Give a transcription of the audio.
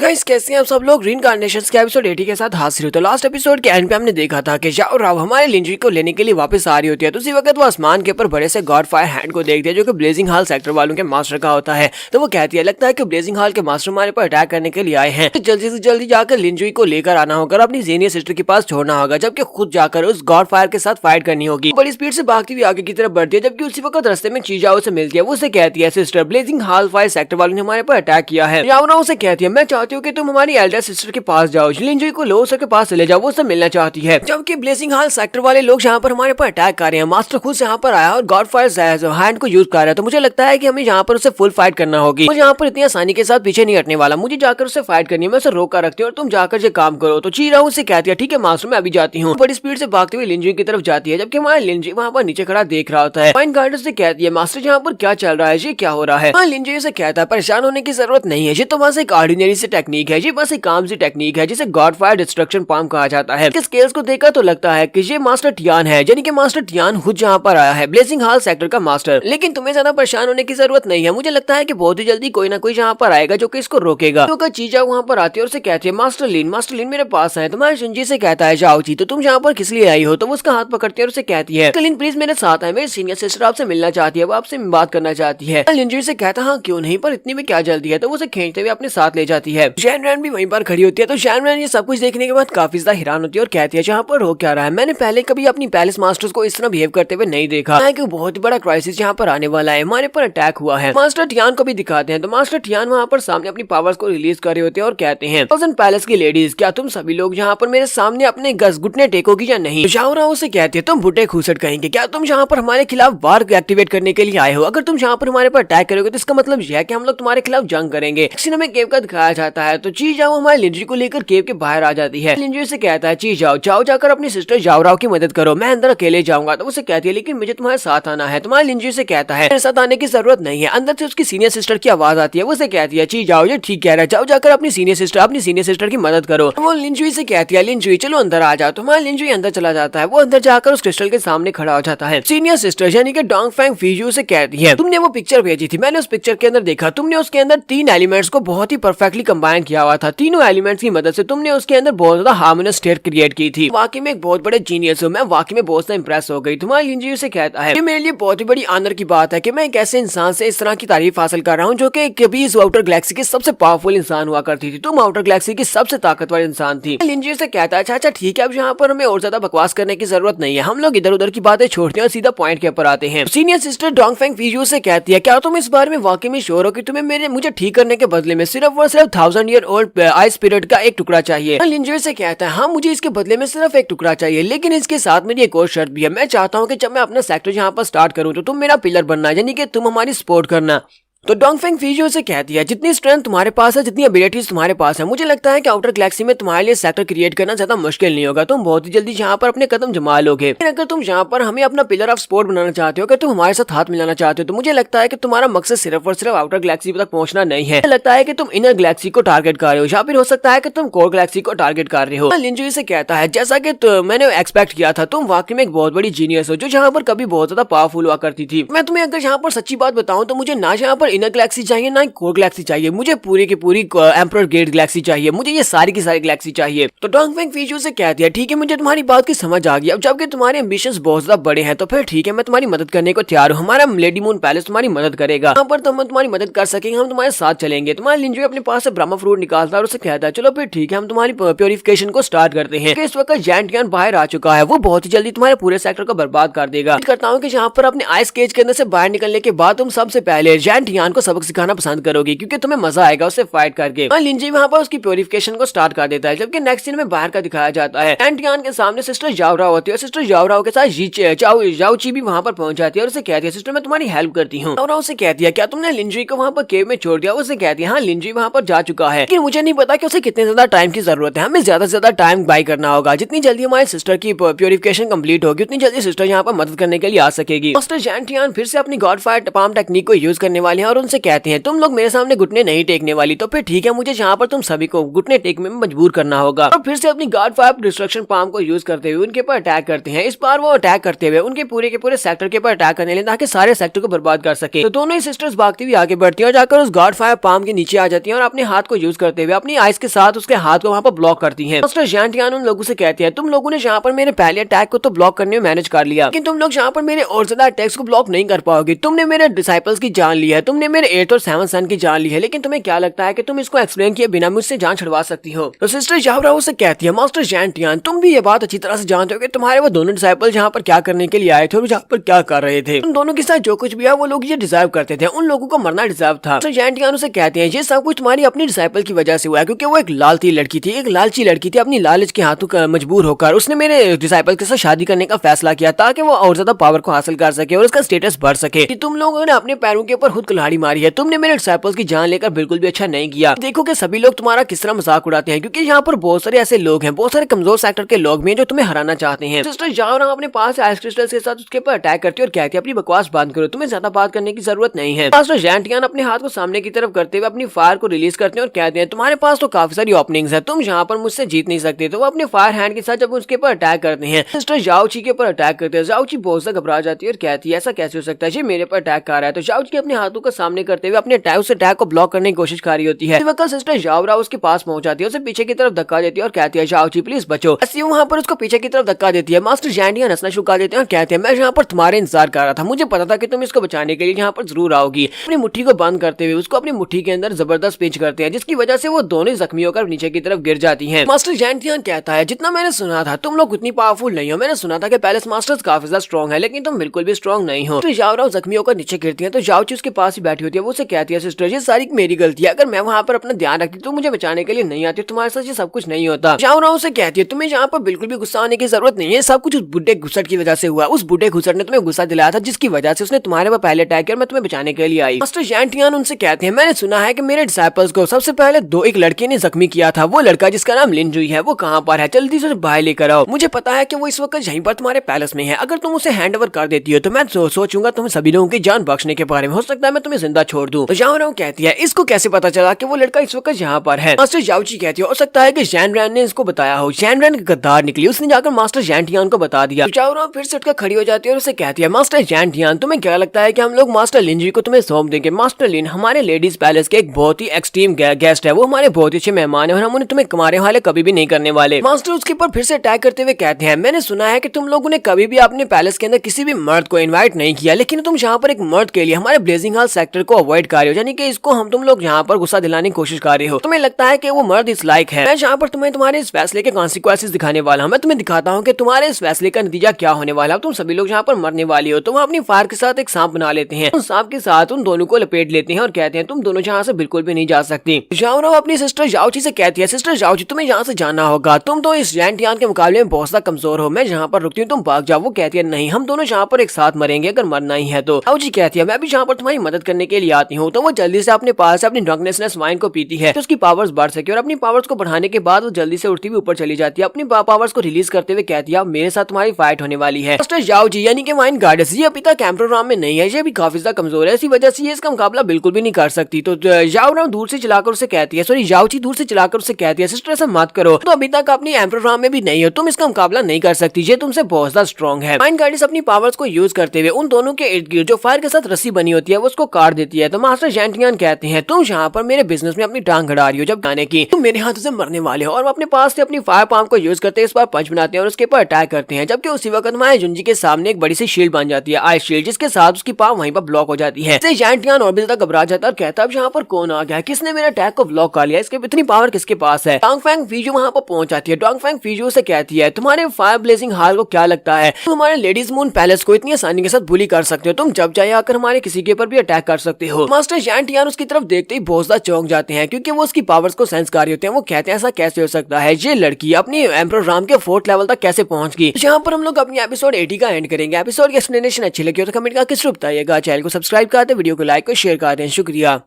Guys कैसे हैं आप सब लोग। रीइंकार्नेशंस के एपिसोड 80 के साथ हाजिर हो। तो लास्ट एपिसोड के एंड पे हमने देखा था कि जाओ राव हमारे लिंजी को लेने के लिए वापस आ रही होती है। तो उसी वक्त वो आसमान के ऊपर बड़े से गॉड फायर हैंड को देखती है जो कि ब्लेजिंग हॉल सेक्टर वालों के मास्टर का होता है। तो वो कहती है लगता है कि ब्लेजिंग हॉल के मास्टर हमारे पर अटैक करने के लिए आए हैं, तो जल्दी से जल्दी जाकर लिंजी को लेकर आना होगा और अपनी जीनियर सिस्टर के पास छोड़ना होगा, जबकि खुद जाकर उस गॉड फायर के साथ फाइट करनी होगी। बड़ी स्पीड से भागती हुई आगे की तरफ बढ़ती है, जबकि उसी वक्त रास्ते में चीजाओ से मिलती है। वो उसे कहती है sister blazing hall fire sector वालों ने हमारे पर अटैक किया है। यावना उसे कहती है मैं चाहती हूँ कि तुम हमारी एल्डर सिस्टर के पास जाओ, लिंजी को लोसर के पास चले जाओ, वो उससे मिलना चाहती है। जबकि ब्लेजिंग हॉल सेक्टर वाले लोग यहाँ पर हमारे पर अटैक कर रहे हैं। मास्टर खुद यहाँ पर आया और गॉड फायर हैंड को यूज कर रहा है। तो मुझे लगता है कि हमें यहाँ पर उसे फुल फाइट करना होगी। मुझे यहाँ पर इतनी आसानी के साथ पीछे नहीं हटने वाला, मुझे जाकर उसे फाइट करनी है। मैं उसे रोका रखती हूँ और तुम जाकर ये काम करो। तो चीरा उसे कहती है ठीक है मास्टर मैं अभी जाती हूँ। बड़ी स्पीड से भागती हुई लिंजी की तरफ जाती है, जबकि हमारा लिंजी वहाँ पर नीचे खड़ा देख रहा होता है। फाइन गार्डर से कहती है मास्टर यहाँ पर क्या चल रहा है, ये क्या हो रहा है। लिंजी से कहता है परेशान होने की जरूरत नहीं है, ये तो बस एक ऑर्डिनरी सी टेक्निक है, ये बस एक काम सी टेक्निक है जिसे गॉड फायर डिस्ट्रक्शन पाम कहा जाता है। स्केल्स को देखकर तो लगता है कि ये मास्टर टियान है, यानी कि मास्टर टियान खुद यहाँ पर आया है, ब्लेजिंग हॉल सेक्टर का मास्टर। लेकिन तुम्हें ज्यादा परेशान होने की जरूरत नहीं है, मुझे लगता है कि बहुत ही जल्दी कोई ना कोई यहाँ पर आएगा जो कि इसको रोकेगा। तो चीजा वहाँ पर आती है और उसे कहती है मास्टर लिन मेरे पास है। तुम्हारे शिंजी से कहता है जाओ जी, तो तुम यहाँ पर किस लिए आई हो। तो वो उसका हाथ पकड़ती है और उसे कहती है लिन प्लीज मेरे साथ है, मेरी सीनियर सिस्टर आपसे मिलना चाहती है, वो आपसे बात करना चाहती है। लिंजी से कहता हाँ क्यों नहीं, पर इतनी में क्या जल्दी है। तो वो उसे खींचते हुए अपने साथ ले जाती है। शैनरैन भी वहीं पर खड़ी होती है। तो शैनरैन ये सब कुछ देखने के बाद काफी ज्यादा हैरान होती है और कहती है यहाँ पर हो क्या रहा है, मैंने पहले कभी अपनी पैलेस मास्टर्स को इस तरह बिहेव करते हुए नहीं देखा है कि बहुत बड़ा क्राइसिस यहाँ पर आने वाला है, हमारे पर अटैक हुआ है। मास्टर टियान को भी दिखाते हैं। तो मास्टर टियान वहाँ पर सामने अपनी पावर्स को रिलीज कर रहे होते हैं और कहते हैं पैलेस की लेडीज क्या तुम सभी लोग यहाँ पर मेरे सामने अपने घुटने टेकोगी या नहीं। शाहरा उसे कहती है तुम बुढ़े खूसट कहेंगे, क्या तुम यहाँ पर हमारे खिलाफ वार एक्टिवेट करने के लिए आए हो। अगर तुम यहाँ पर हमारे पर अटैक करोगे तो इसका मतलब यह है कि हम लोग तुम्हारे खिलाफ जंग करेंगे। हमें केव का दिखाया जाता है। तो ची जाओ हमारे लिंजी को लेकर केव के बाहर आ जाती है। लिंजी से कहता है ची जाओ जाओ जाकर अपनी सिस्टर जाओराव की मदद करो, मैं अंदर अकेले जाऊंगा। तो उसे कहती है लेकिन मुझे तुम्हारे साथ आना है। तुम्हारे लिंजी से कहता है मेरे साथ आने की जरूरत नहीं है। अंदर से उसकी सीनियर सिस्टर की आवाज आती है। वो उसे कहती है ची जाओ ये ठीक कह रहा है, जाओ जाकर अपनी सीनियर सिस्टर की मदद करो। वो लिंजी से कहती है लिंजी चलो अंदर आ जाओ। तुम्हारा लिंजी अंदर चला जाता है। वो अंदर जाकर उस क्रिस्टल के सामने खड़ा हो जाता है। सीनियर सिस्टर यानी कि डोंग फेंग फीजू से कहती है तुमने वो पिक्चर भेजी थी, मैंने उस पिक्चर के अंदर देखा, तुमने उसके अंदर 3 एलिमेंट्स को बहुत ही परफेक्टली कंबाइन किया हुआ था। तीनों एलिमेंट्स की मदद से तुमने उसके अंदर बहुत ज्यादा हार्मोनियस स्टेट क्रिएट की थी। वाकई में एक बहुत बड़े जीनियस हूँ मैं, वाकई में बहुत इम्प्रेस हो गई। तुम्हारी लिंजी से कहता है ये मेरे लिए बहुत ही बड़ी ऑनर की बात है कि मैं एक ऐसे इंसान से इस तरह की तारीफ हासिल कर रहा हूँ जो कि कभी इस आउटर गैलेक्सी की सबसे पावरफुल इंसान हुआ करती थी। तुम आउटर गैलेक्सी की सबसे ताकतवर इंसान थी। लिंजी से कहता है अच्छा ठीक है, अब यहाँ पर हमें और ज्यादा बकवास करने की जरूरत नहीं है, हम लोग इधर उधर की बातें छोड़ते हैं और सीधा पॉइंट के ऊपर आते हैं। सीनियर सिस्टर डोंग फेंग फीजू से कहती है क्या तुम इस बारे में वाकई में श्योर हो कि तुम्हें मुझे ठीक करने के बदले में सिर्फ और सिर्फ 1000 ईयर ओल्ड आइस स्पिरिट का एक टुकड़ा चाहिए। लिंजी से कहता है हाँ मुझे इसके बदले में सिर्फ एक टुकड़ा चाहिए, लेकिन इसके साथ मेरी एक और शर्त भी है। मैं चाहता हूँ कि जब मैं अपना सेक्टर यहाँ पर स्टार्ट करूँ तो तुम मेरा पिलर बनना, यानी कि तुम हमारी सपोर्ट करना। तो डोंग फेंग फीजू से कहती है जितनी स्ट्रेंथ तुम्हारे पास है, जितनी एबिलिटीज तुम्हारे पास है, मुझे लगता है कि आउटर गैलेक्सी में तुम्हारे लिए सेक्टर क्रिएट करना ज्यादा मुश्किल नहीं होगा। तुम बहुत ही जल्दी यहाँ पर अपने कदम जमा लोगे। अगर तुम यहाँ पर हमें अपना पिलर ऑफ सपोर्ट बनाना चाहते हो, अगर तुम हमारे साथ हाथ मिलाना चाहते हो, तो मुझे लगता है कि तुम्हारा मकसद सिर्फ और सिर्फ आउटर गैलेक्सी तक पहुंचना नहीं है। लगता है कि तुम इनर गैलेक्सी को टारगेट कर रहे हो, या फिर हो सकता है कि तुम कोर गैलेक्सी को टारगेट कर रहे हो। लिंजी से कहता है जैसा कि मैंने एक्सपेक्ट किया था, तुम वाकई में एक बहुत बड़ी जीनियस हो जो यहाँ पर कभी बहुत ज्यादा पावरफुल हुआ करती थी। मैं तुम्हें अगर यहाँ पर सच्ची बात बताऊं तो मुझे ना यहाँ पर इनर गैलेक्सी चाहिए ना कोर गैलेक्सी चाहिए, मुझे पूरी की पूरी एम्परर गेट गैलेक्सी चाहिए, मुझे ये सारी की सारी गैलेक्सी चाहिए। तो डोंग फेंग फीजू से कहती है ठीक है मुझे तुम्हारी बात की समझ आ गई, अब जबकि तुम्हारे एम्बिशंस बहुत ज्यादा बड़े हैं तो फिर ठीक है मैं तुम्हारी मदद करने को तैयार हूँ। हमारा लेडी मून पैलेस तुम्हारी मदद करेगा, यहाँ पर हम तुम्हारी मदद कर सकेंगे, हम तुम्हारे साथ चलेंगे। तुम्हारा लिंजी अपने पास से ब्रह्मा फ्रूट निकालता है और उसे कहता है चलो फिर ठीक है हम तुम्हारी प्योरिफिकेशन को स्टार्ट करते हैं। इस वक्त जैंटियन बाहर आ चुका है, वो बहुत ही जल्दी तुम्हारे पूरे सेक्टर को बर्बाद कर देगा। करता हूँ कि यहाँ पर अपने आइस केज के अंदर से बाहर निकलने के बाद तुम सबसे पहले जैंटियन को सबक सिखाना पसंद करोगी, क्योंकि तुम्हें मजा आएगा उससे फाइट करके। लिंजी वहाँ पर उसकी प्योरिफिकेशन को स्टार्ट कर देता है। जबकि नेक्स्ट सीन में बाहर का दिखाया जाता है, एंटियान के सामने सिस्टर जाओराव होती है और सिस्टर जाओराव के साथ जाओची भी वहाँ पर पहुंच जाती है और उसे कहती है सिस्टर मैं तुम्हारी हेल्प करती हूँ। जाओराव उसे कहती है क्या तुमने लिंजी को वहाँ पर केव में छोड़ दिया। उसे कहती है हाँ लिंजी वहाँ पर जा चुका है, लेकिन मुझे नहीं पता कि उसे कितने ज्यादा टाइम की जरूरत है, हमें ज्यादा से ज्यादा टाइम बाय करना होगा। जितनी जल्दी हमारी सिस्टर की प्योरिफिकेशन कंप्लीट होगी उतनी जल्दी सिस्टर यहाँ पर मदद करने के लिए आ सकेगी। मास्टर जैंटियान फिर से अपनी गॉड फायर पाम टेक्निक को यूज करने वाले हैं और उनसे कहते हैं तुम लोग मेरे सामने घुटने नहीं टेकने वाली, तो फिर ठीक है, मुझे यहाँ पर तुम सभी को घुटने टेकने में मजबूर करना होगा। और फिर से अपनी गॉड फायर डिस्ट्रक्शन पाम को यूज करते हुए उनके ऊपर अटैक करते हैं। इस बार वो अटैक करते हुए उनके पूरे के पूरे सेक्टर के ऊपर अटैक करने लगे ताकि सारे सेक्टर को बर्बाद कर सके। तो दोनों ही सिस्टर्स भागती हुई आगे बढ़ती है और जाकर उस गॉड फायर पाम के नीचे आ जाती है और अपने हाथ को यूज करते हुए अपनी आइस के साथ उसके हाथ को वहाँ पर ब्लॉक करती है। मास्टर जैंटियान उन लोगों से कहते हैं तुम लोगों ने यहाँ पर मेरे पहले अटैक को तो ब्लॉक करने में मैनेज कर लिया, लेकिन तुम लोग यहाँ पर मेरे और ज्यादा अटैक्स को ब्लॉक नहीं कर पाओगे। तुमने मेरे डिसाइपल्स की जान ली है, तुमने मेरे 8 और 7 सन की जान ली है, लेकिन तुम्हें क्या लगता है कि तुम इसको एक्सप्लेन किए बिना मुझसे जान छुड़वा सकती हो? तो सिस्टर जावराओ से कहती है मास्टर जैंटियान तुम भी ये बात अच्छी तरह से जानते हो कि तुम्हारे वो दोनों डिसाइपल यहाँ पर क्या करने के लिए आए थे और यहाँ पर क्या कर रहे थे। उन दोनों के साथ जो कुछ भी है वो लोग ये डिजर्व करते थे, उन लोगों को मरना डिजर्व था। तो जैंटियान उसे कहते हैं ये सब कुछ तुम्हारी अपनी डिसाइपल की वजह से हुआ है, क्योंकि वो एक लालची लड़की थी, एक लालची लड़की थी। अपनी लालच के हाथों मजबूर होकर उसने मेरे डिसाइपल के साथ शादी करने का फैसला किया ताकि वो और ज्यादा पावर को हासिल कर सके और उसका स्टेटस बढ़ सके। कि तुम लोगों ने अपने पैरों के ऊपर खुद कुल्हाड़ी मारी है, तुमने मेरे डिसाइपल्स की जान लेकर बिल्कुल भी अच्छा नहीं किया। देखो कि सभी लोग तुम्हारा किस तरह मजाक उड़ाते हैं, क्योंकि यहाँ पर बहुत सारे ऐसे लोग हैं, बहुत सारे कमजोर सेक्टर के लोग भी जो तुम्हें हराना चाहते हैं। सिस्टर जाओ अपने पास आइस क्रिस्टल के साथ उसके ऊपर अटैक करती है और कहती है अपनी बकवास बंद करो, तुम्हें ज्यादा बात करने की जरूरत नहीं है। मास्टर जैंटियान अपने हाथ को सामने की तरफ करते हुए अपनी फायर को रिलीज करते हैं और कहते हैं तुम्हारे पास तो काफी सारी ओपनिंग्स है, तुम यहाँ पर मुझसे जीत नहीं सकते। तो वो अपने फायर हैंड के साथ जब उसके ऊपर अटैक करते हैं, सिस्टर जाओची के ऊपर अटैक करते हैं। जाओची बहुत ज्यादा घबरा जाती है और कहती है ऐसा कैसे हो सकता है, ये मेरे पर अटैक कर रहा है। तो जाओची अपने हाथों को सामने करते हुए अपने अटैक को ब्लॉक करने की कोशिश कर रही होती है। इस वक्त सिस्टर जावरा उसके पास पहुंच जाती है, उसे पीछे की तरफ धक्का देती है और कहती है जाओची प्लीज बचो। ऐसी वहाँ पर उसको पीछे की तरफ धक्का देती है। मास्टर जैंटियान हंसना शुरू कर देते हैं और कहते हैं मैं यहाँ पर तुम्हारे इंतजार कर रहा था, मुझे पता था कि तुम इसको बचाने के लिए यहाँ पर जरूर आओगी। अपनी मुट्ठी को बंद करते हुए उसको अपनी मुट्ठी के अंदर जबरदस्त पिंच करते हैं, जिसकी वजह से वो दोनों जख्मी होकर नीचे की तरफ गिर जाती हैं। मास्टर जैंटियान कहता है जितना मैंने सुना था तुम लोग उतनी पावरफुल नहीं हो, मैंने सुना था कि पैलेस मास्टर्स काफी ज्यादा स्ट्रॉन्ग है, लेकिन तुम बिल्कुल भी स्ट्रॉन्ग नहीं हो। तो जावरा जख्मी होकर नीचे गिरती है तो जाओची उसके पास ही बैठी होती है। वो उसे कहती है सिस्टर ये सारी मेरी गलती है, अगर मैं वहाँ पर अपना ध्यान रखती तो मुझे बचाने के लिए नहीं आती, तुम्हारे साथ ये सब कुछ नहीं होता। जावरा उसे कहती है तुम्हें यहाँ पर बिल्कुल भी गुस्सा आने की जरूरत नहीं है, सब कुछ उस बुढ़े घुसट की वजह से हुआ। उस बुढ़े घुसट ने तुम्हें गुस्सा दिलाया था, जिसकी वजह से उसने तुम्हारे पर पहले अटैक किया और मैं तुम्हें बचाने के लिए आई। मास्टर जैंटियान उनसे कहते हैं मैंने सुना है कि मेरे डिसाइपल्स को सबसे पहले एक लड़के ने जख्मी किया था, वो लड़का जिसका नाम लिनजुई है वो कहाँ पर है, जल्दी से बाहर लेकर आओ। मुझे पता है कि वो इस वक्त यहीं पर तुम्हारे पैलेस में है, अगर तुम उसे हैंड ओवर कर देती हो तो मैं सोचूंगा तुम सभी लोगों की जान बख्शने के बारे में, हो सकता है मैं तुम्हें जिंदा छोड़ दूं। तो जाओ कहती है इसको कैसे पता चला कि वो लड़का इस वक्त यहाँ पर है? मास्टर जाओची कहती है हो सकता है कि जैनरैन ने इसको बताया हो, जैनरैन गद्दार निकली, उसने जाकर मास्टर जैंटियान को बता दिया। जाओ फिर से उठकर खड़ी हो जाती है और उसे कहती है मास्टर जैंटियान तुम्हें क्या लगता है कि हम लोग मास्टर लिनजुई को तुम्हें सौंप देंगे? मास्टर लिन हमारे लेडीज पैलेस के एक बहुत ही एक्सट्रीम गेस्ट है, वो हमारे बहुत ही अच्छे मेहमान है और हम उन्हें तुम्हें कमाने वाले कभी भी नहीं करने वाले। मास्टर उसके ऊपर फिर से अटैक करते हुए कहते हैं मैंने सुना है कि तुम लोगों ने कभी भी अपने पैलेस के अंदर किसी भी मर्द को इनवाइट नहीं किया, लेकिन तुम यहाँ पर एक मर्द के लिए हमारे ब्लेजिंग हॉल सेक्टर को अवॉइड कर रहे हो, यानी कि इसको हम तुम लोग यहाँ पर गुस्सा दिलाने की कोशिश कर रहे हो। तुम्हें लगता है कि वो मर्द इस लायक है? मैं यहाँ पर तुम्हें तुम्हारे इस फैसले के कॉन्सिक्वेंसेस दिखाने वाला हूँ, मैं तुम्हें दिखाता हूँ कि तुम्हारे इस फैसले का नतीजा क्या होने वाला है। तुम सभी लोग यहाँ पर मरने वाले हो। तो वो अपनी फायर के साथ एक सांप बना लेते हैं, उस सांप के साथ उन दोनों को लपेट लेते हैं और कहते हैं तुम दोनों यहाँ से बिल्कुल भी नहीं जा सकती। जाओ अपनी सिस्टर जाओची से कहती है सिस्टर जाओची तुम्हें यहाँ से जाना होगा, तुम तो इस जैंटियान के मुकाबले में बहुत ज्यादा कमजोर हो, मैं यहाँ पर रुकती हूँ, तुम भाग जाओ। वो कहती है नहीं हम दोनों यहाँ पर एक साथ मरेंगे अगर मरना ही है तो। जाओची कहती है मैं भी यहाँ पर तुम्हारी मदद करने के लिए आती हूँ। तो वो जल्दी से अपने पास अपनी ड्रंकनेस वाइन को पीती है तो उसकी पावर्स बढ़ सके, और अपनी पावर्स को बढ़ाने के बाद वो जल्दी से उठती हुई ऊपर चली जाती है, अपनी पावर्स को रिलीज करते हुए कहती है मेरे साथ तुम्हारी फाइट होने वाली है। मास्टर जाओची यानी कि वाइन गार्डस ये अभी तक एम्परर में नहीं है, ये भी काफी ज्यादा कमजोर है, इसी वजह से ये इसका मुकाबला बिल्कुल भी नहीं कर सकती। तो जाओ दूर से चलाकर उसे कहती है सॉरी जाओची दूर से चलाकर उसे कहती है सिस्टर ऐसा मत करो, तो अभी तक अपनी एम्परर में भी नहीं हो, तुम इसका मुकाबला नहीं कर सकती, ये तुमसे बहुत ज्यादा स्ट्रॉन्ग है। वाइन गार्डस अपनी पावर्स को यूज करते हुए उन दोनों के इर्द गिर्द जो फायर के साथ रस्सी बनी होती है वो उसको काट देती है। तो मास्टर जैंटियान कहते हैं तुम यहाँ पर मेरे बिजनेस में अपनी टांग अड़ा रही हो, जब गाने की तुम मेरे हाथों से मरने वाले हो। और वो अपने पास से अपनी फायर पाम को यूज करते इस बार पंच बनाते हैं और उसके ऊपर अटैक करते हैं, जबकि उसी वक्त माया जुंजी के सामने एक बड़ी सी शील्ड बन जाती है, आइस शील्ड, जिसके साथ उसकी पाम वहीं पर ब्लॉक हो जाती है। जैंटियान और भी ज्यादा घबरा जाता है और कहता है अब यहाँ पर कौन आ गया, किसने मेरे अटैक को ब्लॉक कर लिया, इसके इतनी पावर किसके पास है? डोंगफेंग फीजू वहाँ पर पहुंच जाती है। डोंगफेंग फीजू से कहती है तुम्हारे फायर ब्लेजिंग हॉल को क्या लगता है तुम हमारे लेडीज मून पैलेस को इतनी आसानी के साथ बुली कर सकते हो, तुम जब चाहे आकर हमारे किसी के ऊपर भी अटैक कर सकते हो। मास्टर जैंटियान उसकी तरफ देखते ही बहुत ज्यादा चौंक जाते हैं, क्योंकि वो उसकी पावर्स को सेंस कर रहे होते हैं। वो कहते हैं ऐसा कैसे हो सकता है, ये लड़की अपनी एम्परर राम के 4th लेवल तक कैसे पहुंच गई। यहाँ पर हम लोग अपनी एपिसोड 80 का एंड करेंगे। एपिसोड की एक्सप्लेनेशन अच्छी लगी हो तो कमेंट करके जरूर बताइएगा, चैनल को सब्सक्राइब कर दे, वीडियो को लाइक और शेयर कर दें। शुक्रिया।